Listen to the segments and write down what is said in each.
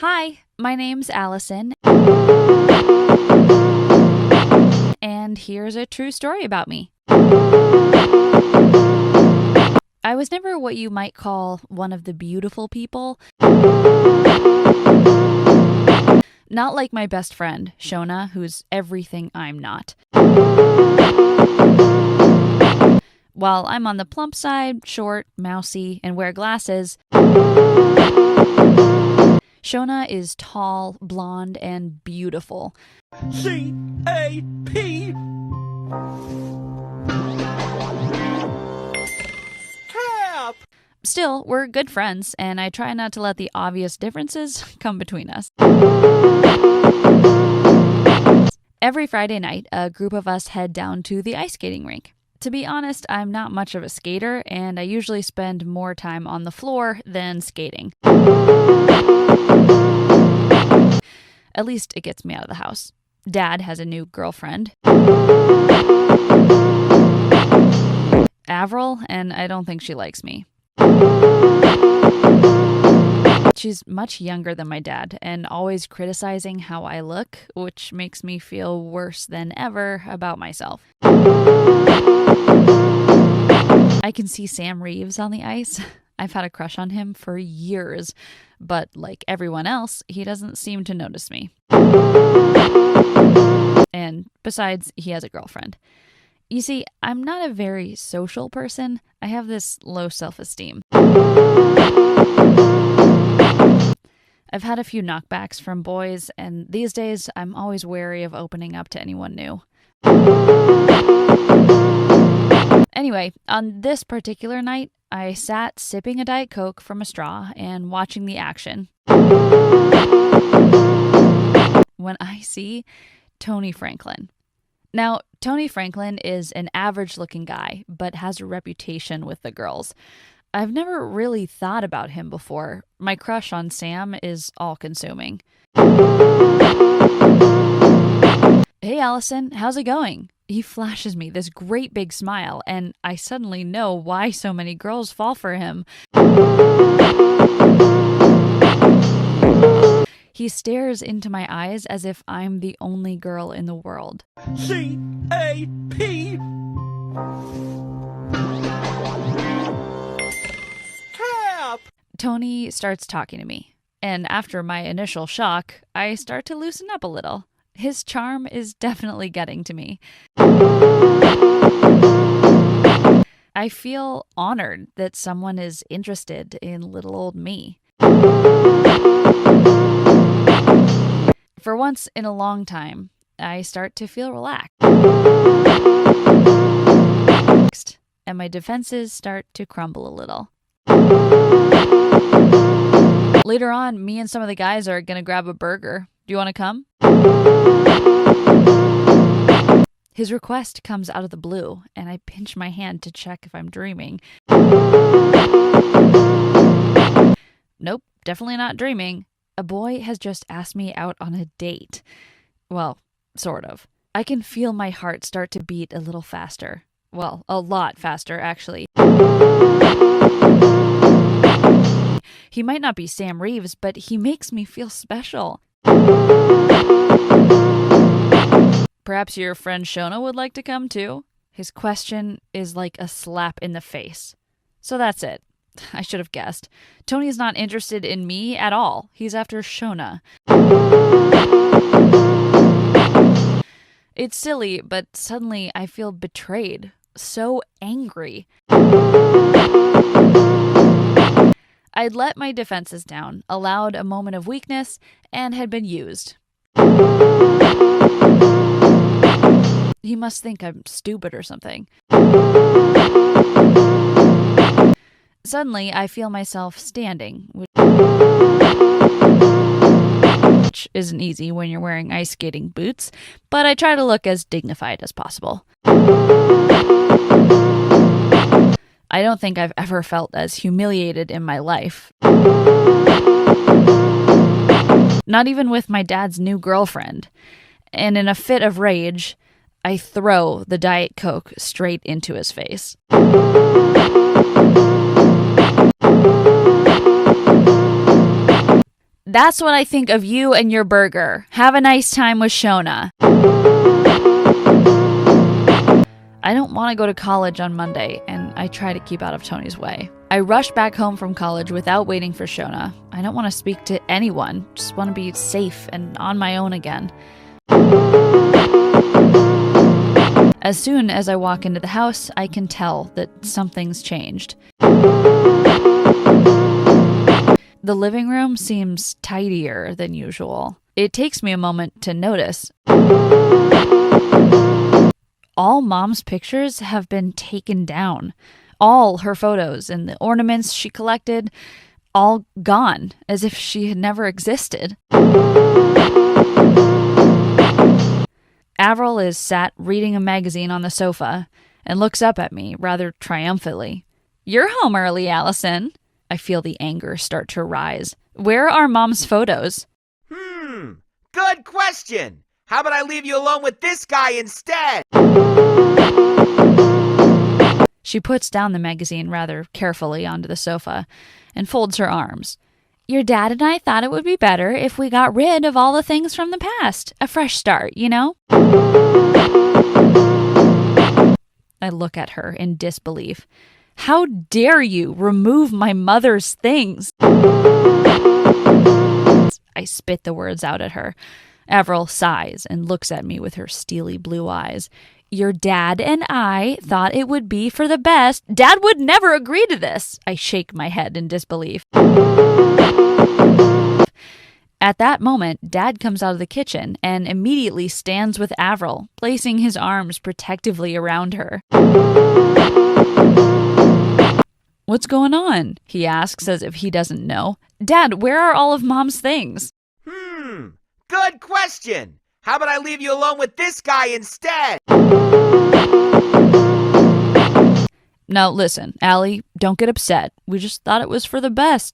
Hi, my name's Allison, and here's a true story about me. I was never what you might call one of the beautiful people. Not like my best friend, Shona, who's everything I'm not. While I'm on the plump side, short, mousy, and wear glasses, Shona is tall, blonde, and beautiful. C-A-P. Cap! Still, we're good friends, and I try not to let the obvious differences come between us. Every Friday night, a group of us head down to the ice skating rink. To be honest, I'm not much of a skater, and I usually spend more time on the floor than skating. At least it gets me out of the house. Dad has a new girlfriend, Avril, and I don't think she likes me. She's much younger than my dad and always criticizing how I look, which makes me feel worse than ever about myself. I can see Sam Reeves on the ice. I've had a crush on him for years, but like everyone else, he doesn't seem to notice me. And besides, he has a girlfriend. You see, I'm not a very social person. I have this low self-esteem. I've had a few knockbacks from boys, and these days I'm always wary of opening up to anyone new. Anyway, on this particular night, I sat sipping a Diet Coke from a straw and watching the action when I see Tony Franklin. Now, Tony Franklin is an average-looking guy, but has a reputation with the girls. I've never really thought about him before. My crush on Sam is all-consuming. Hey, Allison, how's it going? He flashes me this great big smile, and I suddenly know why so many girls fall for him. He stares into my eyes as if I'm the only girl in the world. C-A-P. Cap! Tony starts talking to me, and after my initial shock, I start to loosen up a little. His charm is definitely getting to me. I feel honored that someone is interested in little old me. For once in a long time, I start to feel relaxed, and my defenses start to crumble a little. Later on, me and some of the guys are going to grab a burger. Do you want to come? His request comes out of the blue, and I pinch my hand to check if I'm dreaming. Nope, definitely not dreaming. A boy has just asked me out on a date. Well, sort of. I can feel my heart start to beat a little faster. Well, a lot faster, actually. He might not be Sam Reeves, but he makes me feel special. Perhaps your friend Shona would like to come too? His question is like a slap in the face. So that's it. I should have guessed. Tony's not interested in me at all. He's after Shona. It's silly, but suddenly I feel betrayed. So angry. I'd let my defenses down, allowed a moment of weakness, and had been used. He must think I'm stupid or something. Suddenly, I feel myself standing, which isn't easy when you're wearing ice skating boots, but I try to look as dignified as possible. I don't think I've ever felt as humiliated in my life. Not even with my dad's new girlfriend. And in a fit of rage, I throw the Diet Coke straight into his face. That's what I think of you and your burger. Have a nice time with Shona. I don't want to go to college on Monday, and I try to keep out of Tony's way. I rush back home from college without waiting for Shona. I don't want to speak to anyone, just want to be safe and on my own again. As soon as I walk into the house, I can tell that something's changed. The living room seems tidier than usual. It takes me a moment to notice. All Mom's pictures have been taken down. All her photos and the ornaments she collected, all gone, as if she had never existed. Avril is sat reading a magazine on the sofa and looks up at me rather triumphantly. "You're home early, Allison." I feel the anger start to rise. "Where are Mom's photos?" Good question. How about I leave you alone with this guy instead? She puts down the magazine rather carefully onto the sofa and folds her arms. "Your dad and I thought it would be better if we got rid of all the things from the past. A fresh start, you know?" I look at her in disbelief. "How dare you remove my mother's things?" I spit the words out at her. Avril sighs and looks at me with her steely blue eyes. "Your dad and I thought it would be for the best." "Dad would never agree to this." I shake my head in disbelief. At that moment, Dad comes out of the kitchen and immediately stands with Avril, placing his arms protectively around her. "What's going on?" he asks as if he doesn't know. "Dad, where are all of Mom's things?" Good question. How about I leave you alone with this guy instead? "Now listen, Allie, don't get upset. We just thought it was for the best."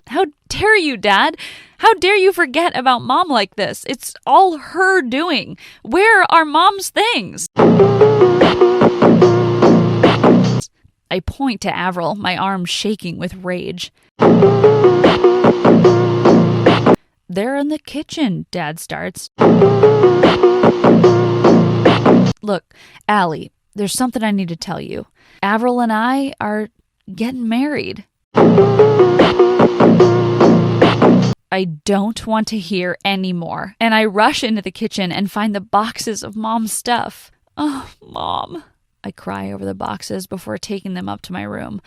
"How dare you, Dad? How dare you forget about Mom like this? It's all her doing. Where are Mom's things?" I point to Avril, my arm shaking with rage. "They're in the kitchen," Dad starts. "Look, Allie, there's something I need to tell you. Avril and I are getting married." I don't want to hear any more, and I rush into the kitchen and find the boxes of Mom's stuff. "Oh, Mom." I cry over the boxes before taking them up to my room.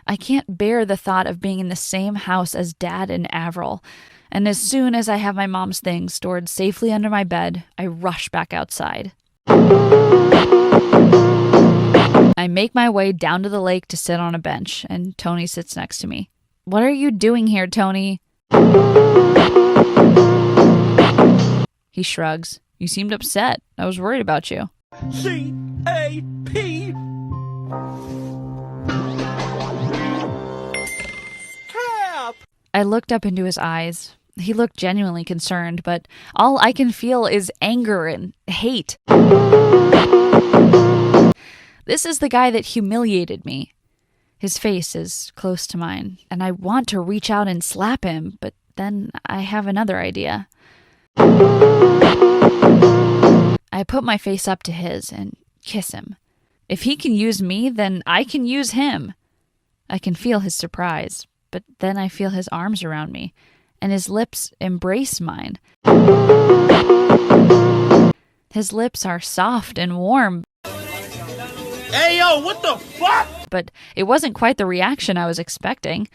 I can't bear the thought of being in the same house as Dad and Avril, and as soon as I have my mom's things stored safely under my bed, I rush back outside. I make my way down to the lake to sit on a bench, and Tony sits next to me. "What are you doing here, Tony?" He shrugs. "You seemed upset. I was worried about you." C-A-P. Cap. I looked up into his eyes. He looked genuinely concerned, but all I can feel is anger and hate. This is the guy that humiliated me. His face is close to mine, and I want to reach out and slap him, but then I have another idea. I put my face up to his and kiss him. If he can use me, then I can use him. I can feel his surprise, but then I feel his arms around me, and his lips embrace mine. His lips are soft and warm. Hey, yo, what the fuck? But it wasn't quite the reaction I was expecting.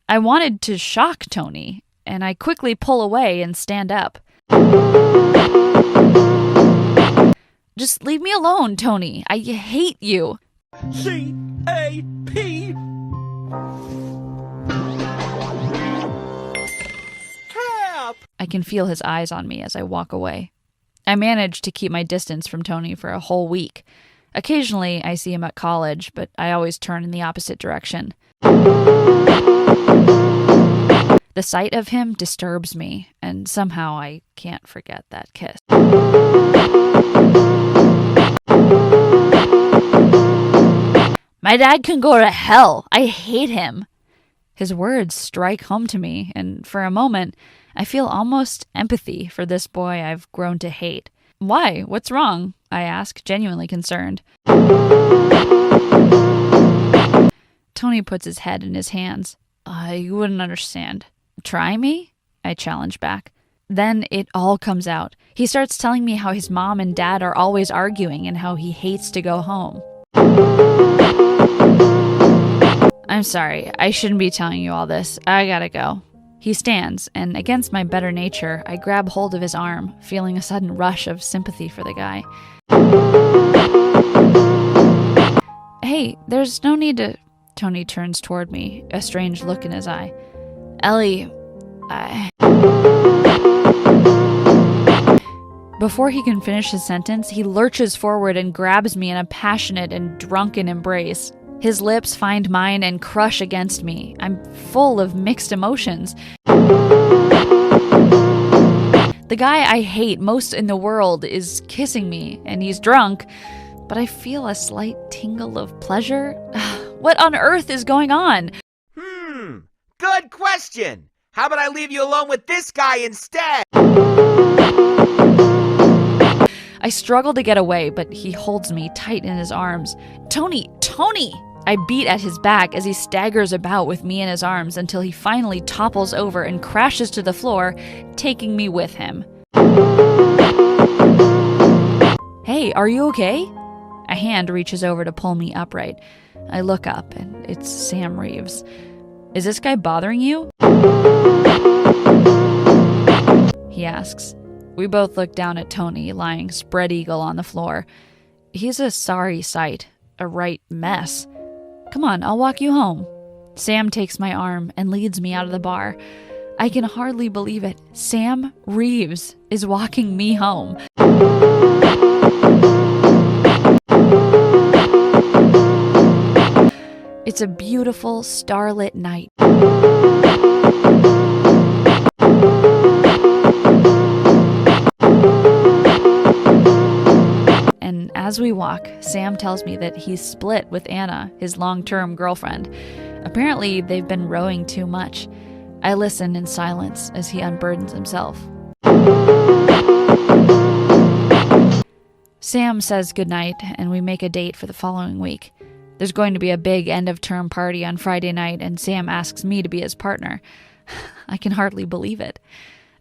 I wanted to shock Tony, and I quickly pull away and stand up. "Just leave me alone, Tony. I hate you." C-A-P. Cap. I can feel his eyes on me as I walk away. I managed to keep my distance from Tony for a whole week. Occasionally, I see him at college, but I always turn in the opposite direction. The sight of him disturbs me, and somehow I can't forget that kiss. My dad can go to hell. I hate him. His words strike home to me, and for a moment, I feel almost empathy for this boy I've grown to hate. Why? What's wrong? I ask, genuinely concerned. Tony puts his head in his hands. You wouldn't understand. Try me? I challenge back. Then it all comes out. He starts telling me how his mom and dad are always arguing and how he hates to go home. I'm sorry, I shouldn't be telling you all this. I gotta go. He stands, and against my better nature, I grab hold of his arm, feeling a sudden rush of sympathy for the guy. Hey, there's no need to... Tony turns toward me, a strange look in his eye. Ellie, Before he can finish his sentence, he lurches forward and grabs me in a passionate and drunken embrace. His lips find mine and crush against me. I'm full of mixed emotions. The guy I hate most in the world is kissing me, and he's drunk, but I feel a slight tingle of pleasure. What on earth is going on? Good question. How about I leave you alone with this guy instead? I struggle to get away, but he holds me tight in his arms. Tony! I beat at his back as he staggers about with me in his arms until he finally topples over and crashes to the floor, taking me with him. Hey, are you okay? A hand reaches over to pull me upright. I look up, and it's Sam Reeves. Is this guy bothering you? He asks. We both look down at Tony, lying spread eagle on the floor. He's a sorry sight, a right mess. Come on, I'll walk you home. Sam takes my arm and leads me out of the bar. I can hardly believe it. Sam Reeves is walking me home. It's a beautiful, starlit night. And as we walk, Sam tells me that he's split with Anna, his long-term girlfriend. Apparently, they've been rowing too much. I listen in silence as he unburdens himself. Sam says goodnight, and we make a date for the following week. There's going to be a big end-of-term party on Friday night, and Sam asks me to be his partner. I can hardly believe it.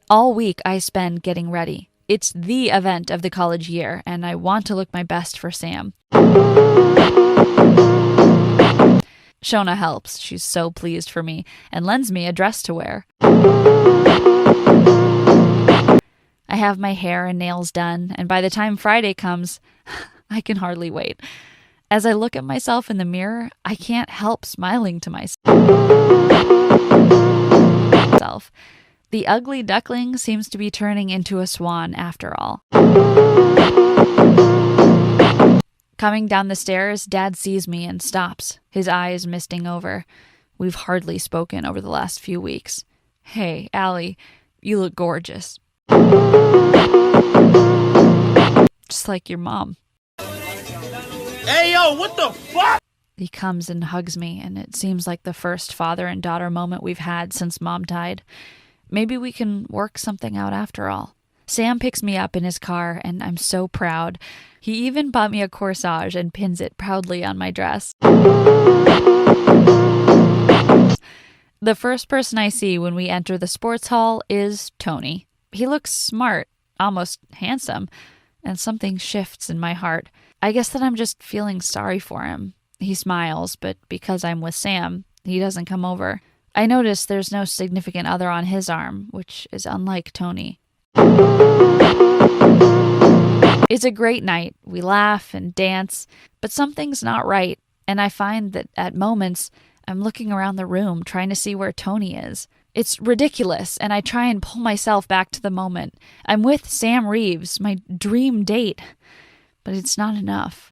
All week I spend getting ready. It's the event of the college year, and I want to look my best for Sam. Shona helps. She's so pleased for me and lends me a dress to wear. I have my hair and nails done, and by the time Friday comes, I can hardly wait. As I look at myself in the mirror, I can't help smiling to myself. The ugly duckling seems to be turning into a swan after all. Coming down the stairs, Dad sees me and stops, his eyes misting over. We've hardly spoken over the last few weeks. Hey, Allie, you look gorgeous. Just like your mom. Hey, yo, what the fuck? He comes and hugs me, and it seems like the first father and daughter moment we've had since Mom died. Maybe we can work something out after all. Sam picks me up in his car, and I'm so proud. He even bought me a corsage and pins it proudly on my dress. The first person I see when we enter the sports hall is Tony. He looks smart, almost handsome, and something shifts in my heart. I guess that I'm just feeling sorry for him. He smiles, but because I'm with Sam, he doesn't come over. I notice there's no significant other on his arm, which is unlike Tony. It's a great night. We laugh and dance, but something's not right, and I find that at moments, I'm looking around the room trying to see where Tony is. It's ridiculous, and I try and pull myself back to the moment. I'm with Sam Reeves, my dream date. But it's not enough.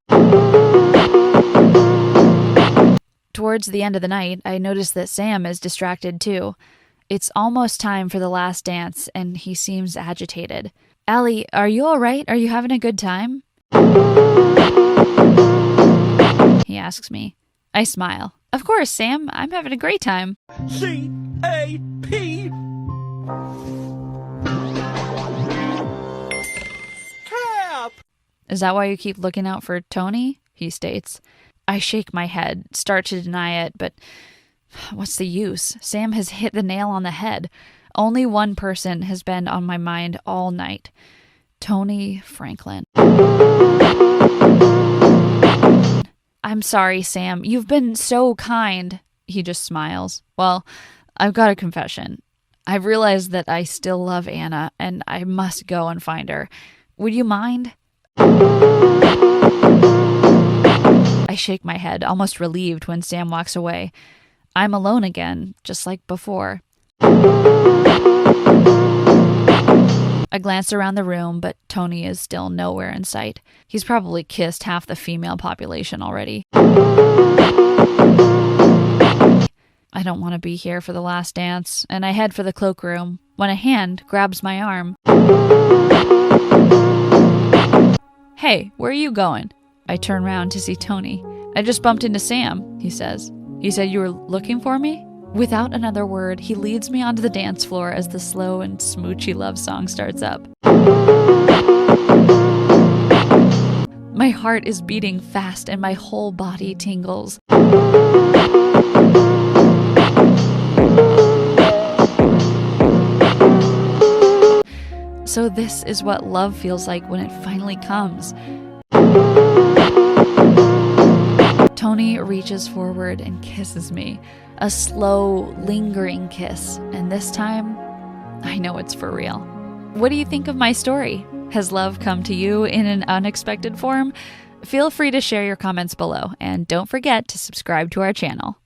Towards the end of the night, I notice that Sam is distracted too. It's almost time for the last dance, and he seems agitated. Allie, are you all right? Are you having a good time? He asks me. I smile. Of course, Sam. I'm having a great time. C-A-P. Cap. Is that why you keep looking out for Tony? He states. I shake my head, start to deny it, but what's the use? Sam has hit the nail on the head. Only one person has been on my mind all night. Tony Franklin. I'm sorry, Sam. You've been so kind. He just smiles. Well, I've got a confession. I've realized that I still love Anna, and I must go and find her. Would you mind? I shake my head, almost relieved when Sam walks away. I'm alone again, just like before. I glance around the room, but Tony is still nowhere in sight. He's probably kissed half the female population already. I don't want to be here for the last dance, and I head for the cloakroom when a hand grabs my arm. Hey, where are you going? I turn around to see Tony. I just bumped into Sam, he says. He said you were looking for me? Without another word, he leads me onto the dance floor as the slow and smoochy love song starts up. My heart is beating fast and my whole body tingles. So this is what love feels like when it finally comes. Tony reaches forward and kisses me. A slow, lingering kiss. And this time, I know it's for real. What do you think of my story? Has love come to you in an unexpected form? Feel free to share your comments below. And don't forget to subscribe to our channel.